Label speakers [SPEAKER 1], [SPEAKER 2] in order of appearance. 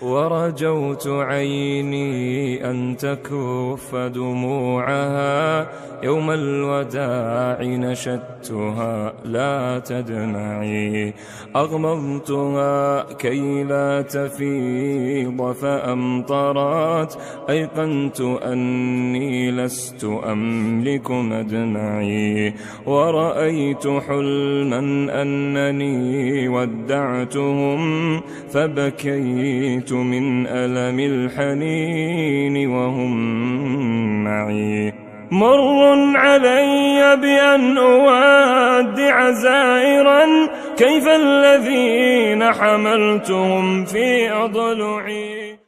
[SPEAKER 1] ورجوت عيني أن تكف دموعها، يوم الوداع نشدتها لا تدمعي، أغمضتها كي لا تفيض فأمطرت، أيقنت أني لست أملك مدمعي، ورأيت حلما أنني ودعتهم، فبكيت من ألم الحنين وهم معي. مر علي بأن أودع زائرا، كيف الذين حملتهم في أضلعي.